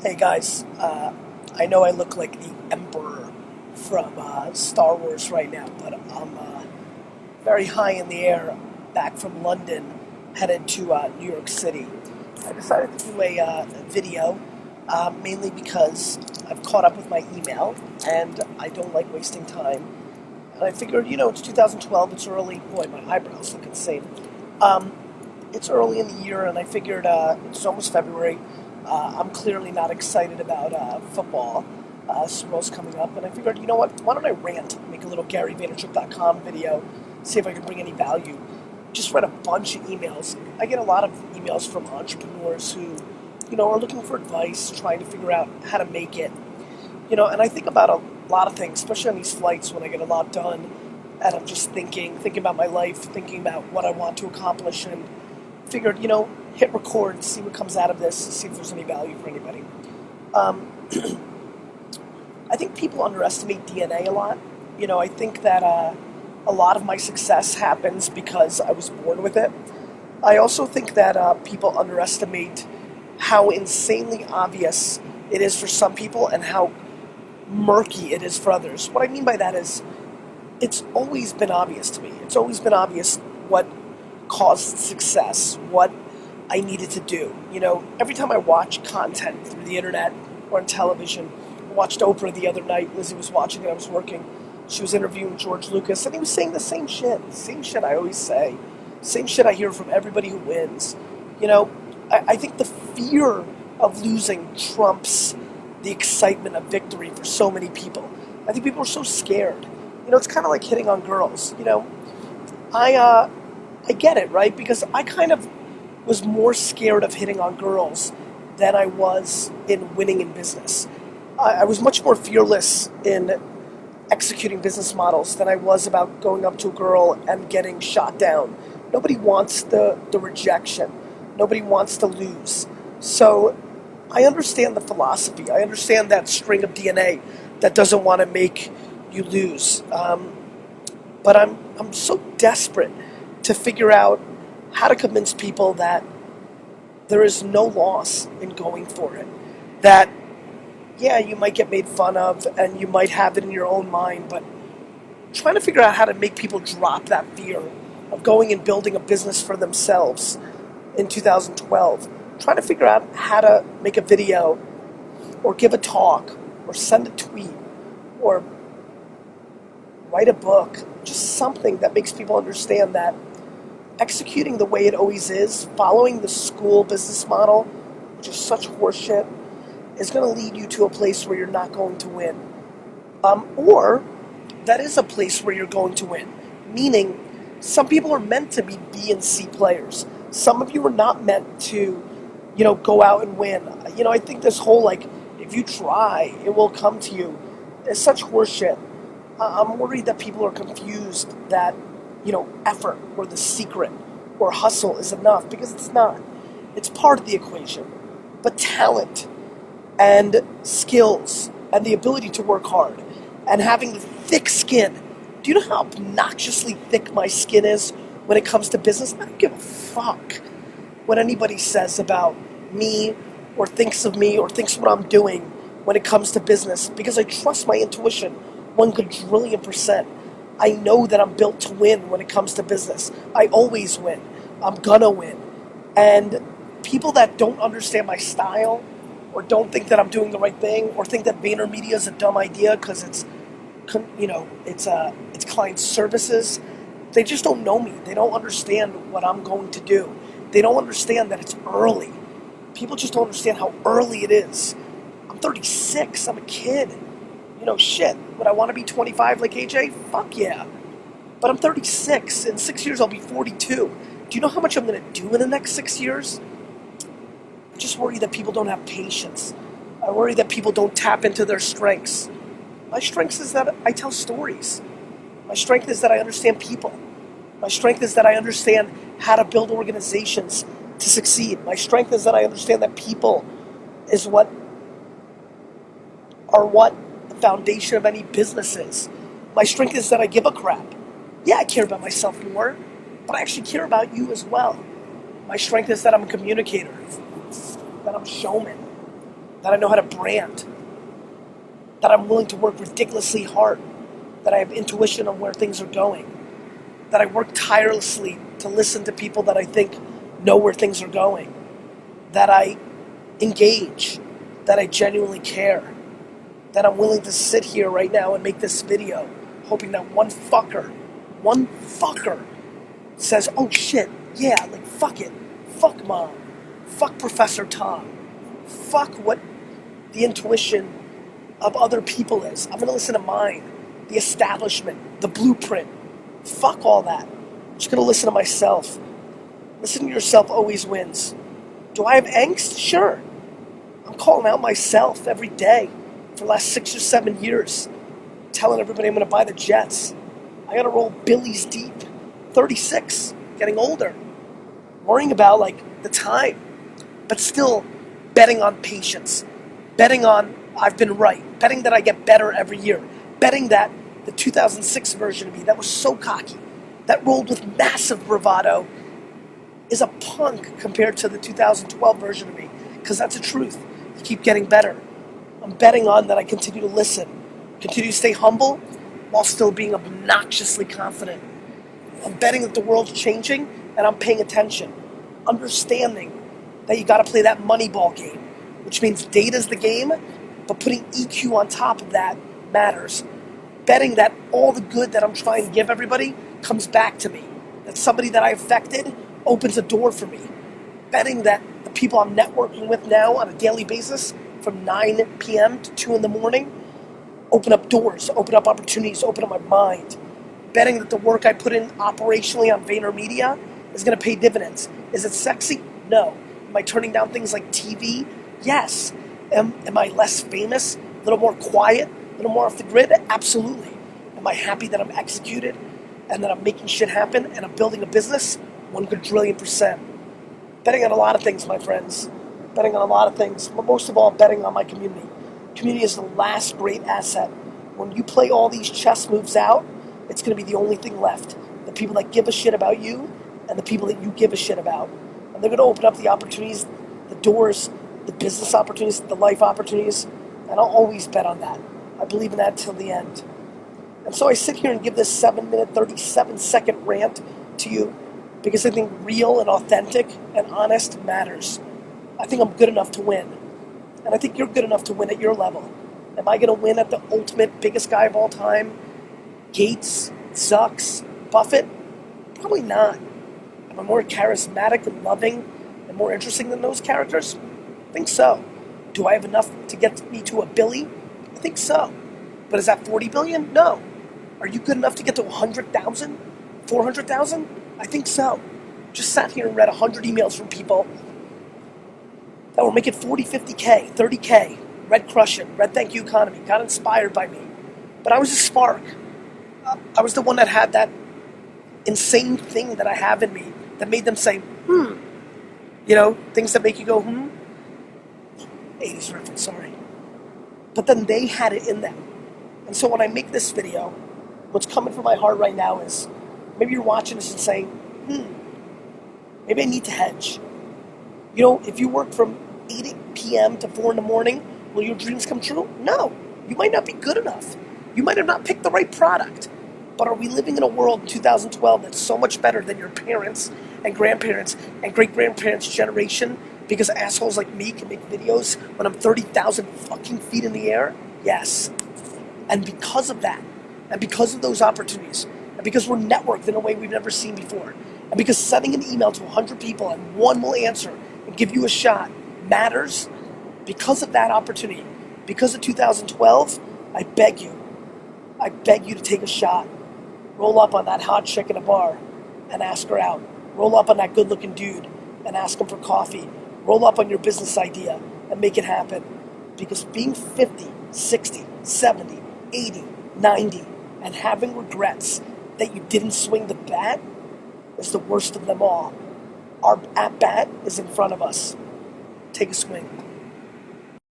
Hey guys, I know I look like the Emperor from Star Wars right now, but I'm very high in the air back from London, headed to New York City. I decided to do a video mainly because I've caught up with my email and I don't like wasting time. And I figured, it's 2012, it's early. Boy, my eyebrows look insane. Um, it's early in the year, and I figured it's almost February. I'm clearly not excited about football. Super Bowl's coming up, and I figured, you know what? Why don't I rant, make a little GaryVaynerchuk.com video, see if I can bring any value. Just read a bunch of emails. I get a lot of emails from entrepreneurs who, are looking for advice, trying to figure out how to make it. And I think about a lot of things, especially on these flights when I get a lot done, and I'm just thinking about my life, thinking about what I want to accomplish, and figured, hit record, see what comes out of this, see if there's any value for anybody. Um, I think people underestimate DNA a lot. I think that a lot of my success happens because I was born with it. I also think that people underestimate how insanely obvious it is for some people and how murky it is for others. What I mean by that is it's always been obvious to me. It's always been obvious what caused success, what I needed to do. Every time I watch content through the internet or on television, I watched Oprah the other night. Lizzie was watching it, I was working. She was interviewing George Lucas, and he was saying the same shit I always say, same shit I hear from everybody who wins. I think the fear of losing trumps the excitement of victory for so many people. I think people are so scared. It's kind of like hitting on girls. I get it, right? Because I kind of was more scared of hitting on girls than I was in winning in business. I was much more fearless in executing business models than I was about going up to a girl and getting shot down. Nobody wants the rejection. Nobody wants to lose. So I understand the philosophy. I understand that string of DNA that doesn't want to make you lose. But I'm so desperate to figure out how to convince people that there is no loss in going for it. That, yeah, you might get made fun of and you might have it in your own mind, but trying to figure out how to make people drop that fear of going and building a business for themselves in 2012. Trying to figure out how to make a video or give a talk or send a tweet or write a book, just something that makes people understand that executing the way it always is, following the school business model, which is such horseshit, is going to lead you to a place where you're not going to win. Or that is a place where you're going to win. Meaning, some people are meant to be B and C players. Some of you are not meant to, go out and win. I think this whole, if you try, it will come to you, is such horseshit. I'm worried that people are confused that, effort or the secret or hustle is enough, because it's not. It's part of the equation. But talent and skills and the ability to work hard and having the thick skin. Do you know how obnoxiously thick my skin is when it comes to business? I don't give a fuck what anybody says about me or thinks of me or thinks what I'm doing when it comes to business, because I trust my intuition 1,000,000,000%. I know that I'm built to win when it comes to business. I always win. I'm gonna win. And people that don't understand my style or don't think that I'm doing the right thing or think that VaynerMedia is a dumb idea because it's client services, they just don't know me. They don't understand what I'm going to do. They don't understand that it's early. People just don't understand how early it is. I'm 36. I'm a kid. Shit. Would I want to be 25 like AJ? Fuck yeah. But I'm 36. In 6 years, I'll be 42. Do you know how much I'm going to do in the next 6 years? I just worry that people don't have patience. I worry that people don't tap into their strengths. My strength is that I tell stories. My strength is that I understand people. My strength is that I understand how to build organizations to succeed. My strength is that I understand that people is what the foundation of any business is. My strength is that I give a crap. Yeah, I care about myself more, but I actually care about you as well. My strength is that I'm a communicator, that I'm a showman, that I know how to brand, that I'm willing to work ridiculously hard, that I have intuition on where things are going, that I work tirelessly to listen to people that I think know where things are going, that I engage, that I genuinely care, that I'm willing to sit here right now and make this video, hoping that one fucker says, oh shit, yeah, like fuck it, fuck mom, fuck Professor Tom, fuck what the intuition of other people is. I'm gonna listen to mine, the establishment, the blueprint. Fuck all that. I'm just gonna listen to myself. Listening to yourself always wins. Do I have angst? Sure. I'm calling out myself every day for the last 6 or 7 years, telling everybody I'm gonna buy the jets. I gotta roll billies deep. 36, getting older, worrying about like the time, but still betting on patience, betting on I've been right, betting that I get better every year, betting that the 2006 version of me that was so cocky, that rolled with massive bravado, is a punk compared to the 2012 version of me, because that's the truth. You keep getting better. I'm betting on that I continue to listen, continue to stay humble while still being obnoxiously confident. I'm betting that the world's changing and I'm paying attention, understanding that you got to play that Moneyball game, which means data's the game, but putting EQ on top of that matters. Betting that all the good that I'm trying to give everybody comes back to me, that somebody that I affected opens a door for me. Betting that the people I'm networking with now on a daily basis from 9 p.m. to 2 in the morning open up doors, open up opportunities, open up my mind. Betting that the work I put in operationally on VaynerMedia is going to pay dividends. Is it sexy? No. Am I turning down things like TV? Yes. Am I less famous? A little more quiet? A little more off the grid? Absolutely. Am I happy that I'm executed and that I'm making shit happen and I'm building a business? 1,000,000,000%. Betting on a lot of things, my friends. Betting on a lot of things. But most of all, betting on my community. Community is the last great asset. When you play all these chess moves out, it's going to be the only thing left. The people that give a shit about you and the people that you give a shit about. And they're going to open up the opportunities, the doors, the business opportunities, the life opportunities. And I'll always bet on that. I believe in that till the end. And so I sit here and give this 7-minute, 37-second rant to you because I think real and authentic and honest matters. I think I'm good enough to win. And I think you're good enough to win at your level. Am I going to win at the ultimate biggest guy of all time? Gates, Zucks, Buffett? Probably not. Am I more charismatic and loving and more interesting than those characters? I think so. Do I have enough to get me to a Billy? I think so. But is that 40 billion? No. Are you good enough to get to 100,000? 400,000? I think so. Just sat here and read 100 emails from people that were making 40, 50K, 30K, read Crush It, read Thank You Economy, got inspired by me. But I was a spark. I was the one that had that insane thing that I have in me that made them say, You know, things that make you go, 80s reference, sorry. But then they had it in them. And so when I make this video, what's coming from my heart right now is, maybe you're watching this and saying, maybe I need to hedge. You know, if you work from 8 p.m. to 4 in the morning, will your dreams come true? No. You might not be good enough. You might have not picked the right product. But are we living in a world in 2012 that's so much better than your parents and grandparents and great-grandparents' generation because assholes like me can make videos when I'm 30,000 fucking feet in the air? Yes. And because of that, and because of those opportunities, and because we're networked in a way we've never seen before, and because sending an email to 100 people and one will answer and give you a shot matters, because of that opportunity, because of 2012, I beg you to take a shot. Roll up on that hot chick in a bar and ask her out. Roll up on that good-looking dude and ask him for coffee. Roll up on your business idea and make it happen. Because being 50, 60, 70, 80, 90, and having regrets that you didn't swing the bat is the worst of them all. Our at-bat is in front of us. Take a swing.